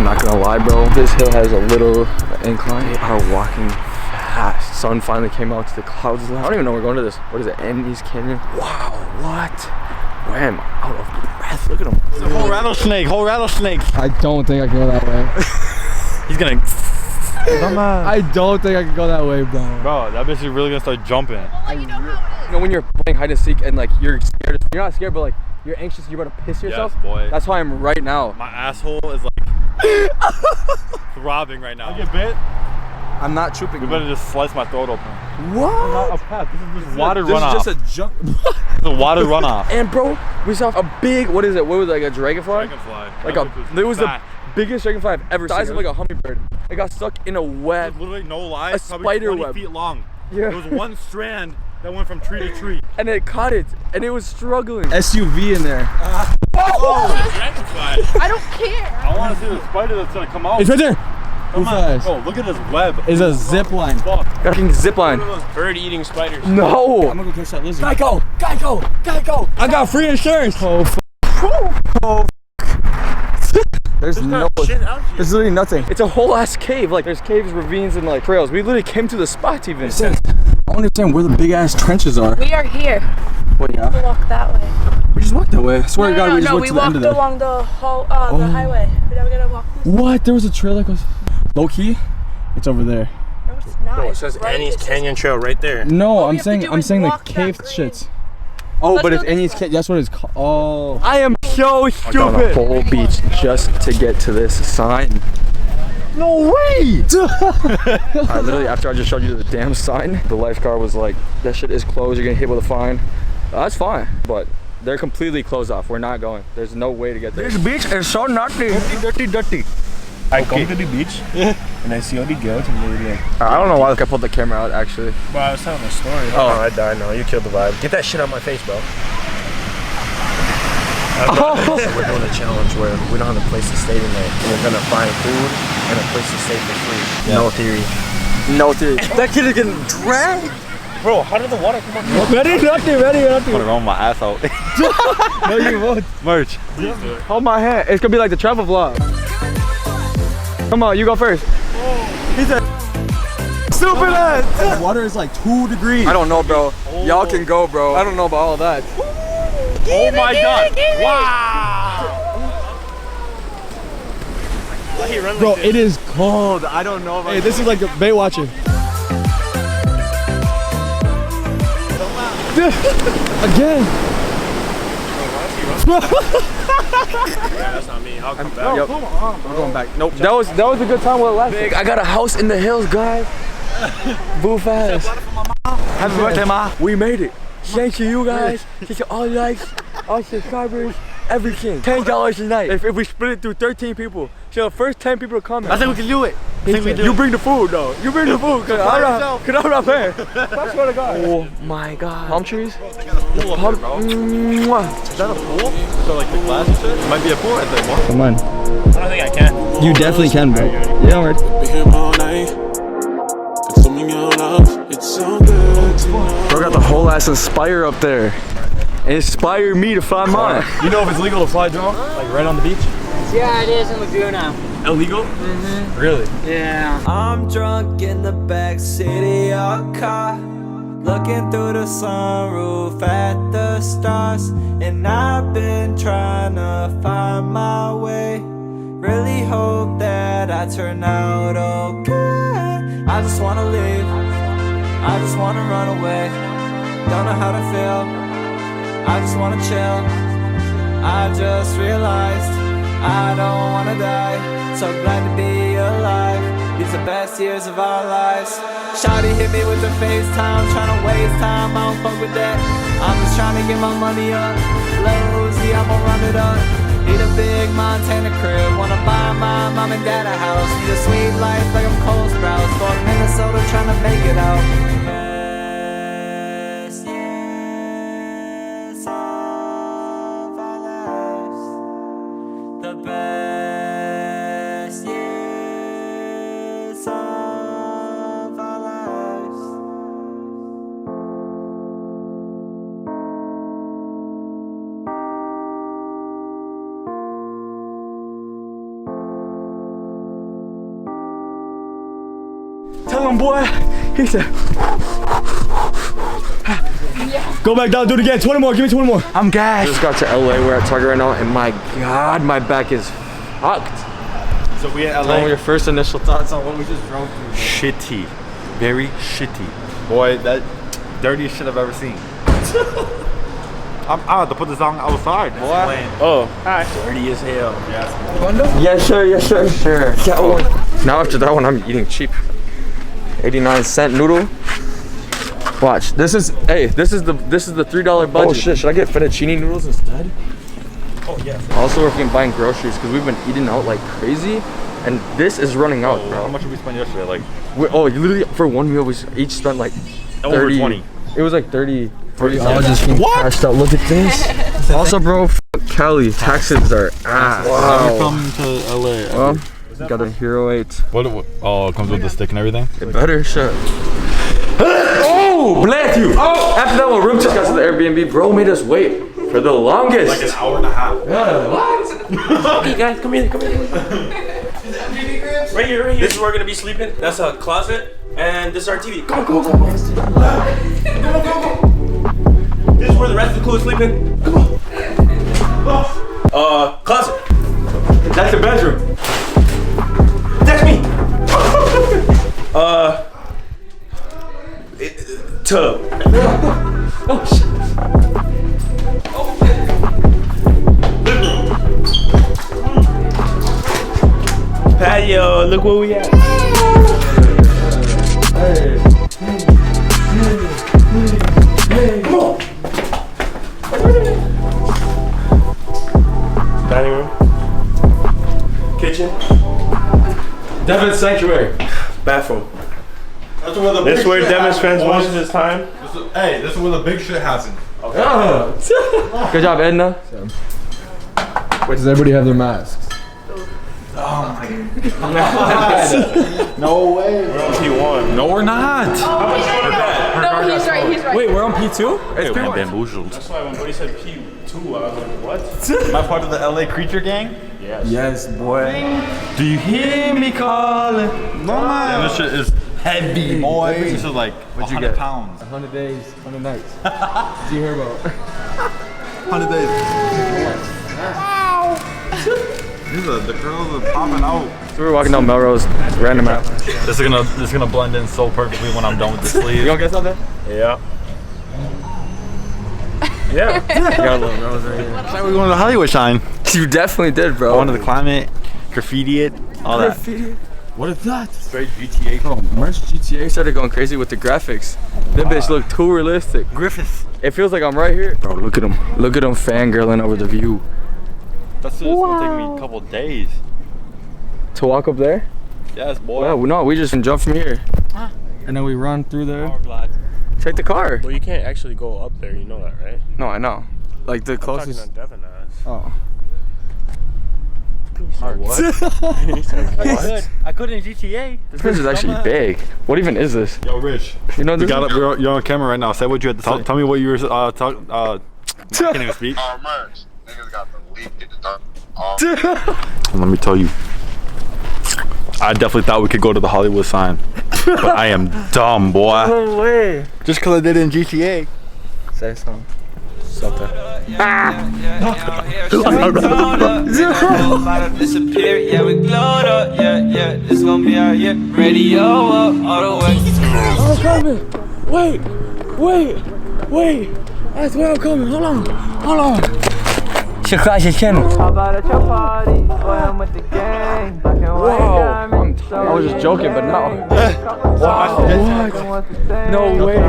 not gonna lie, bro. This hill has a little incline. We are walking fast. Sun finally came out to the clouds. I don't even know where we're going to this. What is it? Andes Canyon? Wow, what? Wham, out of breath. Look at him. It's a whole rattlesnake. Whole rattlesnake. I don't think I can go that way. He's gonna. I don't think I can go that way, bro. Bro, that bitch is really gonna start jumping. Well, you know how it is. You know when you're playing hide and seek and like you're scared. You're not scared, but like you're anxious. You're about to piss yourself. Yes, boy. That's how I am right now. My asshole is like throbbing right now. I get bit. I'm not trooping. You better just slice my throat open. What? Not a path. This is just water runoff. This is just a junk. It's a water runoff. And bro, we saw a big. What is it? What was it, like a dragonfly? Dragonfly. Like it was the biggest dragonfly I've ever seen. Size of like a hummingbird. It got stuck in a web. Literally no lie. A spider 20 web. feet long. Yeah. There was one strand that went from tree to tree. And it caught it, and it was struggling. SUV in there. Oh, dragonfly. I don't care. I want to see the spider that's gonna come out. It's right there. Come on. Oh, look at this web. It's a zip line. Fuck. Fucking zip line. Bird-eating spiders. No. I'm gonna go catch that lizard. Geico. I got free insurance. Oh, there's no shit out here. There's literally nothing. It's a whole ass cave. Like there's caves, ravines, and like trails. We literally came to the spot even. I don't understand where the big ass trenches are. We are here. What? Yeah. We walk that way. We just walked that way. I swear to God, we just went to the end of that. We walked along the whole the highway. We never gotta walk. What? There was a trail that goes low key. It's over there. No, it's not. Oh, it says Annie's Canyon Trail right there. No, All I'm we have to saying do I'm is saying the walk that cave green. shits. Oh, Let's but go it's this Annie's way. Canyon. That's what it's called. Oh. I am so stupid. I whole beach just to get to this sign. No way! Literally, after I just showed you the damn sign, the lifeguard was like, "That shit is closed. You're gonna hit with a fine." That's fine, but they're completely closed off. We're not going. There's no way to get there. This beach is so dirty. Dirty. I come to the beach and I see all the girls and they're like, I don't know why I pulled the camera out actually. well, I was telling a story. Oh. I died. No, you killed the vibe. Get that shit out my face, bro. We're doing a challenge where we don't have a place to stay tonight. And we're gonna find food and a place to stay for free. Yeah. No theory. No, dude. That kid is getting dragged. Bro, how did the water come up? Ready, nothing. I'm gonna run my ass out. No, you won't. Merch. Hold my hand. It's gonna be like the travel vlog. Come on, you go first. He said, stupid ass. The water is like 2 degrees. I don't know, bro. Y'all can go, bro. I don't know about all that. Oh my God. Wow. Bro, it is cold. I don't know about. Hey, this is like a bait watching. Again. Yeah, that's not me. I'll come back. Yep. We're going back. Nope. That was a good time while it lasted. Big, I got a house in the hills, guys. Boo fast. Happy birthday, Ma. We made it. Thank you, guys. Thank you, all likes, all subscribers, everything. $10 a night. If we split it through 13 people, so the first 10 people come. I think we can do it. You bring the food, though. You bring the food, cause I'm not paying. I swear to God. Oh my God. Palm trees? Is that a pool? So like the glass and shit? It might be a pool right there, bro. Come on. I don't think I can. You definitely can, bro. Yeah, we're. Bro got the whole ass Inspire up there. Inspire me to fly mine. You know if it's legal to fly drone? Like right on the beach? Yeah, it is in Laguna. Illegal? Mm-hmm. Really? Yeah. I'm drunk in the backseat of your car, looking through the sunroof at the stars. And I've been trying to find my way. Really hope that I turn out okay. I just wanna leave, I just wanna run away. Don't know how to feel, I just wanna chill. I just realized I don't wanna die. So glad to be alive. These are the best years of our lives. Shawty hit me with the FaceTime, tryna waste time, I don't fuck with that. I'm just tryna get my money up. Lil Uzi, I'ma run it up. Need a big Montana crib, wanna buy my mom and dad a house. Need a sweet life like I'm Cole Sprouse. Going to Minnesota tryna make it out. Best years of our lives. The best years of our lives. going, boy. He said. Go back down, do it again. 20 more, give me 20 more. I'm gassed. Just got to LA. We're at Target right now, and my God, my back is fucked. So we at Tell me your first initial thoughts on what we just drove through. Shitty. Very shitty. Boy, that dirtiest shit I've ever seen. I have to put this on outside, boy. Oh, hi. Dirty as hell. Yes, sir. Yes, sir. Sure. Now after that one, I'm eating cheap. 89-cent noodle. Watch. This is the $3 budget. Oh shit! Should I get fettuccine noodles instead? Oh yeah. Also, we're buying groceries because we've been eating out like crazy, and this is running out, bro. How much did we spend yesterday? Like, literally for one meal we each spent like 30. over 20. It was like 30. I was just cashed out. Look at this. Also, bro, Cali taxes are ass. Wow. Come to LA. Well, got a Hero 8. What? Oh, it comes with the stick and everything. It better shut. Oh, bless you. Oh, after that one, room check out to the Airbnb. Bro made us wait for the longest. Like an hour and a half. What? Hey guys, come here, come here. Right here, right here. This is where we're gonna be sleeping. That's a closet, and this is our TV. Go, go, go, go. This is where the rest of the crew is sleeping. Come on. Closet. That's the bedroom. That's me. Tub. Oh shit. Patio, look where we at. Hey. Come on. Dining room. Kitchen. Devin's sanctuary. Bathroom. That's where the This is where Devin spends most of his time. Hey, this is where the big shit happens. Okay. Oh. Good job, Edna. Does everybody have their masks? No way. We're on P1. No, we're not. No, he's right. He's right. Wait, we're on P2? It's been bamboozled. That's why when Buddy said P2, I was like, what? Am I part of the LA Creature Gang? Yes, boy. Do you hear me calling? No man. This shit is heavy, boy. This is like 100 pounds. 100 days, 100 nights. Did you hear about? 100 days. The girls are popping out. So we're walking down Melrose, random app. This is gonna blend in so perfectly when I'm done with the sleeve. You gonna get something? Yeah. Yeah. Got a little nose right here. It's like we're going to Hollywood shine. You definitely did, bro. I wanted to climb it, graffiti it, all that. What is that? Straight GTA. Bro, merch GTA started going crazy with the graphics. That bitch look too realistic. Griffith. It feels like I'm right here. Bro, look at him. Look at him fangirling over the view. That's it's gonna take me a couple days. To walk up there? Yes, boy. Well, no, we just can jump from here. And then we run through there. Take the car. Well, you can't actually go up there, you know that, right? No, I know. Like the I'm closest. talking on Devin ass. Oh. What? I couldn't in GTA. This bitch is actually big. What even is this? Yo, Rich. You know this? You're on camera right now. Say what you had to say. Tell me what you were I can't even speak. Merch. Niggas got the leak at the top. Let me tell you. I definitely thought we could go to the Hollywood sign. But I am dumb, boy. No way. Just because I did it in GTA. Say something. Disappear, yeah, we glowed up, yeah, this gon' be our year. Radio up, all the way. I'm coming. Wait. I swear I'm coming. Hold on. Should crash his channel. How about at your party? Boy, I'm with the gang. Black and white diamonds. I was just joking, but no. Wow. What? No way.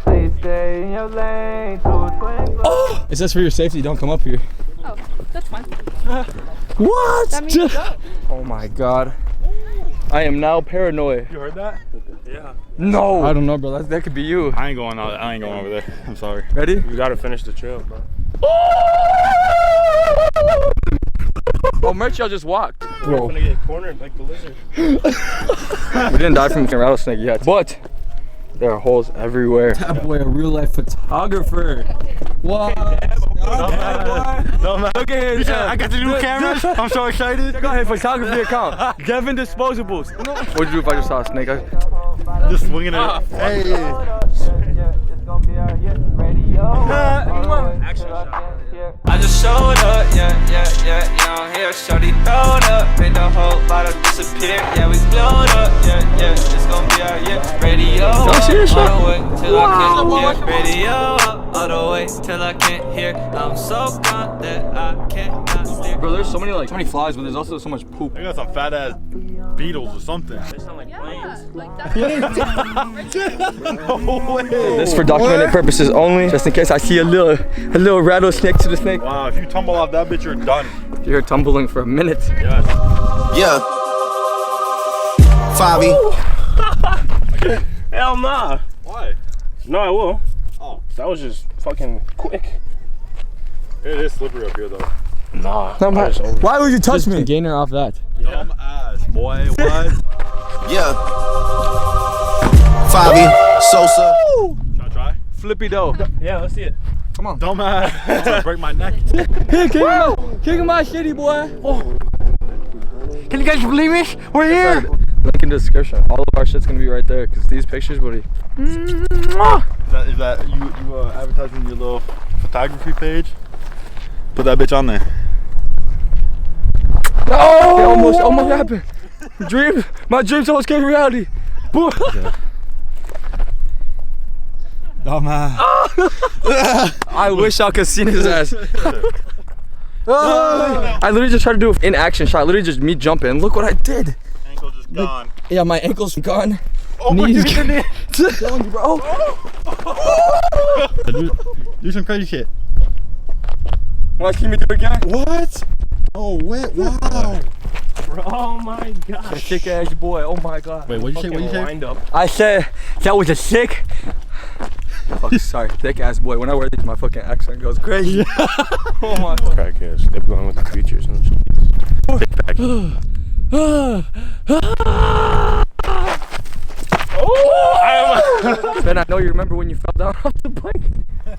Please stay in your lane. Oh! It says for your safety, don't come up here. Oh, that's fine. What? That means go. Oh my god. I am now paranoid. You heard that? Yeah. No. I don't know, bro. That could be you. I ain't going over there. I'm sorry. Ready? You gotta finish the trail, bro. Oh, merch, y'all just walked. We're gonna get cornered like the lizard. We didn't die from a rattlesnake yet, but there are holes everywhere. That boy, a real life photographer. What? No, man. Look at his. I got the new cameras. I'm so excited. Check out his photography account. Devin Disposables. What'd you do if I just saw a snake? Just swinging it. Hey. I just showed up, you don't hear shorty throwed up, made the whole bottle disappear, yeah, we blowed up, it's gonna be our year, radio up, all the way till I can't hear, radio up, all the way till I can't hear, I'm so gone that I can't not steer. Bro, there's so many flies, but there's also so much poop. I got some fat ass beetles or something. Yeah, like that. No way. This for documented purposes only, just in case I see a little rattlesnake to the snake. Wow, if you tumble off that bitch, you're done. You're tumbling for a minute. Yes. Yeah. Fabi. Hell nah. Why? No, I will. Oh. That was just fucking quick. It is slippery up here though. Nah. Why would you touch me? Gainer off that. Dumb ass, boy. What? Yeah. Fabi. Sosa. Should I try? Flippy dough. Yeah, let's see it. Dumb ass. It's gonna break my neck. Here, kick my shitty boy. Oh. Can you guys believe me? We're here. Link in the description. All of our shit's gonna be right there. Cause these pictures, buddy. Is that you advertising your little photography page? Put that bitch on there. Oh! It almost happened. My dreams almost came to reality. Boom. Dumbass. I wish I could see his ass. I literally just tried to do an in-action shot. Literally just me jumping. Look what I did. Ankle just gone. Yeah, my ankle's gone. Oh Knees my gone. Bro. Do some crazy shit. Want to see me do it again? What? Oh wait! Wow. Oh my god. Sick ass boy. Oh my god. Wait, what'd you say? What'd you say? Wind up. I said that was a sick. Fuck, sorry, thick ass boy. When I wear these, my fucking accent goes crazy. Oh my. Crackheads. They're going with the creatures and shit. Ben, I know you remember when you fell down off the bike.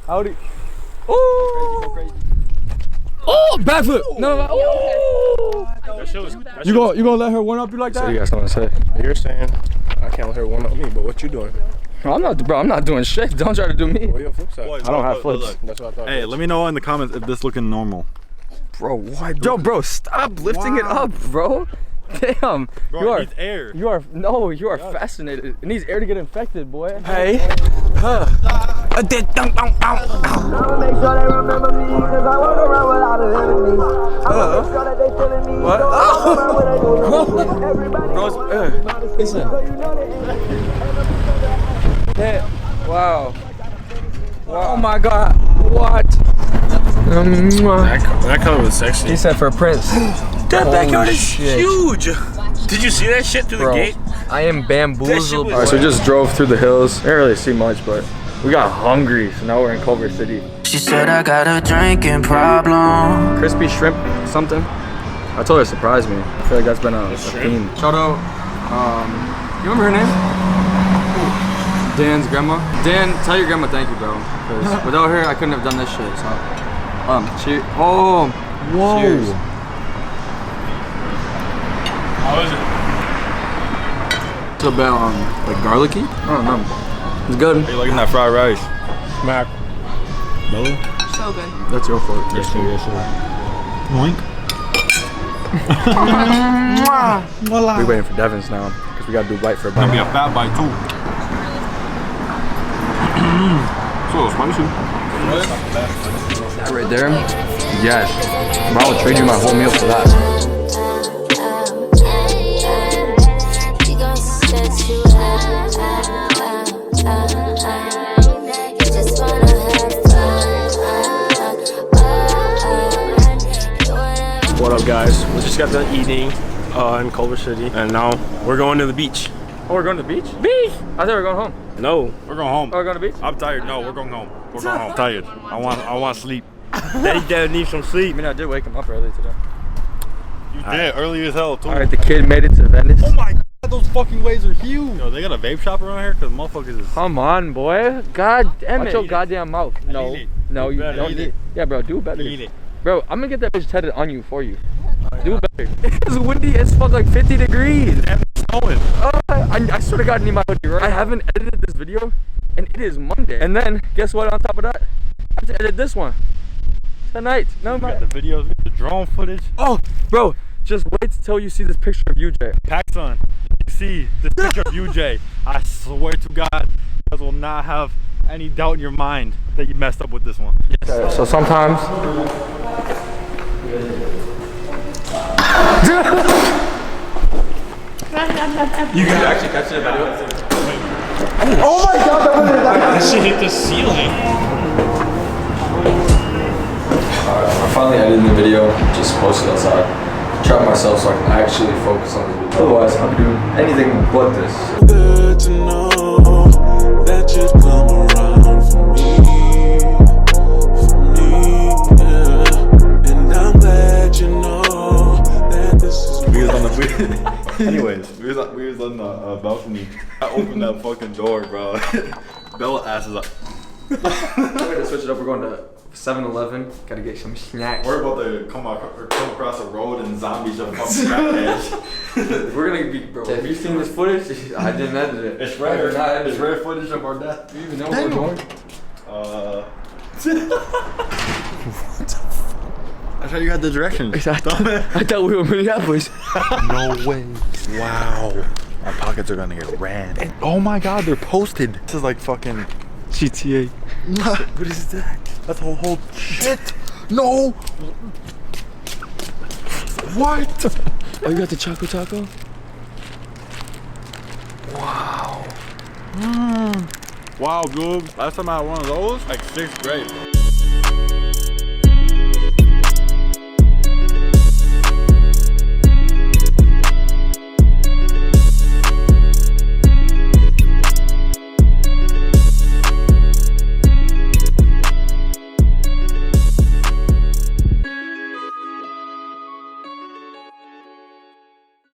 Howdy. Oh. Crazy. Oh, backflip. No. Oh. You gonna let her one up you like that? So you got something to say? You're saying I can't let her one up me, but what you doing? I'm not doing shit. Don't try to do me. Where your flips at? I don't have flips. That's what I thought. Hey, let me know in the comments if this looking normal. Bro, what? Bro, stop lifting it up, bro. Damn. Bro, it needs air. You are fascinated. It needs air to get infected, boy. Hey. Make sure they remember me, cause I walk around without an enemy. I make sure that they feeling me. What? Yeah. Wow. Oh my god. What? That color was sexy. He said for Prince. That backyard is huge. Did you see that shit through the gate? I am bamboozled. Was Alright, so we just drove through the hills. Didn't really see much, but we got hungry, so now we're in Culver City. She said I got a drinking problem. Crispy shrimp something. I told her to surprise me. I feel like that's been a theme. Shout out, you remember her name? Dan's grandma. Dan, tell your grandma thank you, bro. Because without her, I couldn't have done this shit. So, whoa. Cheers. How is it? It's a bit like garlicky. I don't know. It's good. Hey, liking that fried rice? Smack. No? So good. That's your fault. Yes, sir. Yoink. We're waiting for Devon's now because we gotta do bite for a Gonna be bite. a fat bite too. So spicy. That right there? Yes. Bro, I would trade you my whole meal for that. What up, guys? We just got done eating in Culver City, and now we're going to the beach. Oh, we're going to the beach? Beach! I thought we were going home. No. We're going home. Oh, we're going to the beach? I'm tired. No, we're going home. We're going home. I'm tired. I want sleep. Daddy needs some I sleep. mean, I did wake him up early today. You did early as hell too. Alright, the kid made it to Venice. Oh my god, those fucking waves are huge. Yo, they got a vape shop around here? Cause motherfuckers is. Come on, boy. God damn it. Watch your goddamn mouth. No. Eat it. No, you better don't eat eat it. Yeah, bro, do better. Eat it. Bro, I'm gonna get that bitch headed on you for you. Do better. It's windy as fuck, like 50 degrees. It's snowing. I I swear to God, I need my hoodie, right? I haven't edited this video, and it is Monday. And then, guess what? On top of that, I have to edit this one tonight. No, We got the videos, the drone footage. Oh, bro, just wait till you see this picture of UJ. Paxson, you see this picture of UJ. I swear to God, you guys will not have any doubt in your mind that you messed up with this one. Yes. So sometimes. You can actually catch it in the video. Oh my God, that This shit hit the ceiling. I'm finally editing the video, just posted outside. Trap myself so I can actually focus on this video. Otherwise, I'm doing anything but this. Good to know that you'd come around for me, yeah. And I'm glad you know that this is We was on the anyways, we was on the balcony. I opened that fucking door, bro. Bella ass is like. We're gonna switch it up. We're going to 7-Eleven. Gotta get some snacks. We're about to come across a road and zombies jump off the crack edge. We're gonna be, bro. Have you seen this footage? I didn't edit it. It's rare. I did not edit It's it. rare footage of our death. Do you even know where we're going? I thought you had the directions. I thought we were in Minneapolis. No way. Wow. Our pockets are gonna get ran. And oh my God, they're posted. This is like fucking GTA. what is that? That's a whole shit. No. What? Oh, you got the Choco Taco? Wow. Wow, dude. Last time I had one of those, like 6th grade.